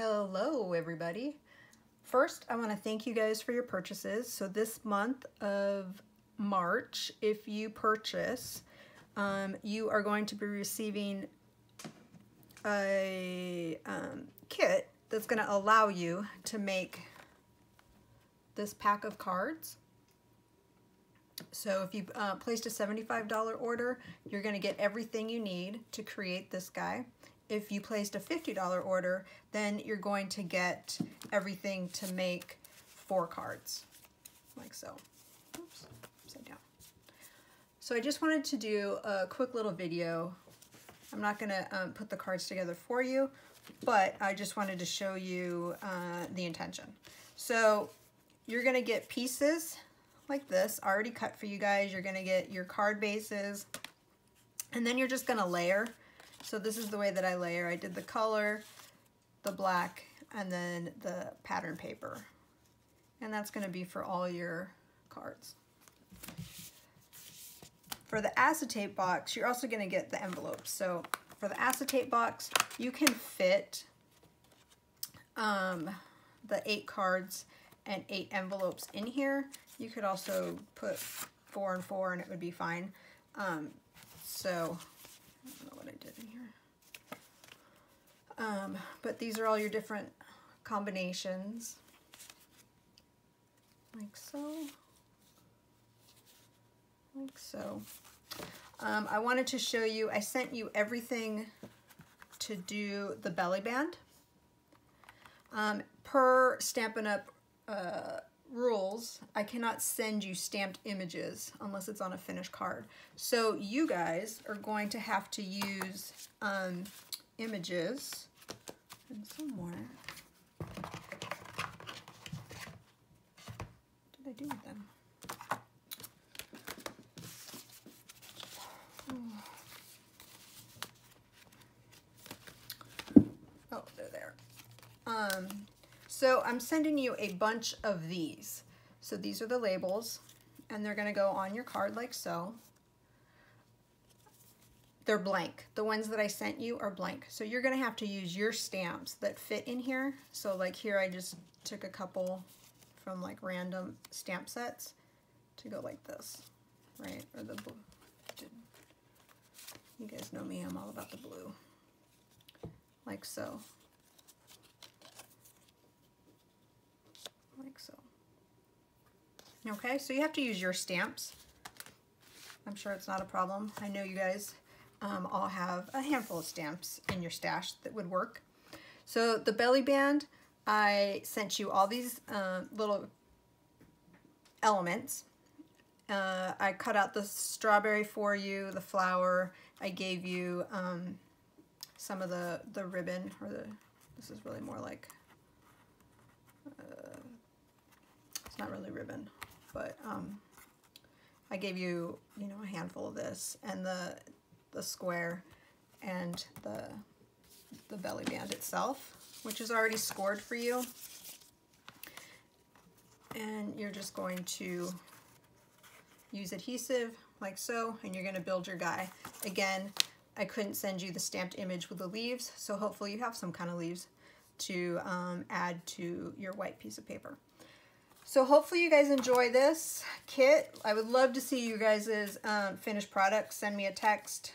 Hello everybody. First, I want to thank you guys for your purchases. So this month of March, if you purchase, you are going to be receiving a kit that's going to allow you to make this pack of cards. So if you placed a $75 order, you're going to get everything you need to create this guy. If you placed a $50 order, then you're going to get everything to make 4 cards, like so. Oops, upside down. So I just wanted to do a quick little video. I'm not going to put the cards together for you, but I just wanted to show you the intention. So you're going to get pieces like this already cut for you guys. You're going to get your card bases, and then you're just going to layer. So this is the way that I layer. I did the color, the black, and then the pattern paper. And that's going to be for all your cards. For the acetate box, you're also going to get the envelopes. So for the acetate box, you can fit the 8 cards and 8 envelopes in here. You could also put 4 and 4 and it would be fine. So I don't know what I did in here. But these are all your different combinations. Like so. Like so. I wanted to show you, I sent you everything to do the belly band. Per Stampin' Up! Rules, I cannot send you stamped images unless it's on a finished card. So you guys are going to have to use images and some more. What did I do with them? Oh, they're there. So I'm sending you a bunch of these. So these are the labels, and they're going to go on your card like so. They're blank. The ones that I sent you are blank. So you're going to have to use your stamps that fit in here. So like here I just took a couple from like random stamp sets to go like this, right? Or the blue. You guys know me, I'm all about the blue. Like so. Like so. Okay, so you have to use your stamps. I'm sure it's not a problem. I know you guys all have a handful of stamps in your stash that would work. So the belly band, I sent you all these little elements. I cut out the strawberry for you, the flower. I gave you some of the ribbon, or this is really more like, it's not really ribbon, but I gave you, you know, a handful of this, and the square, and the belly band itself, which is already scored for you. And you're just going to use adhesive like so, and you're going to build your guy. Again, I couldn't send you the stamped image with the leaves, so hopefully you have some kind of leaves to add to your white piece of paper. So hopefully you guys enjoy this kit. I would love to see you guys' finished product. Send me a text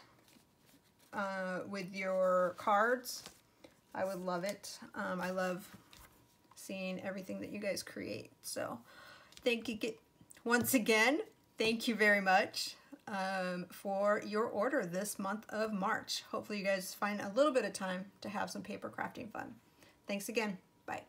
with your cards. I would love it. I love seeing everything that you guys create. So thank you once again. Thank you very much for your order this month of March. Hopefully you guys find a little bit of time to have some paper crafting fun. Thanks again. Bye.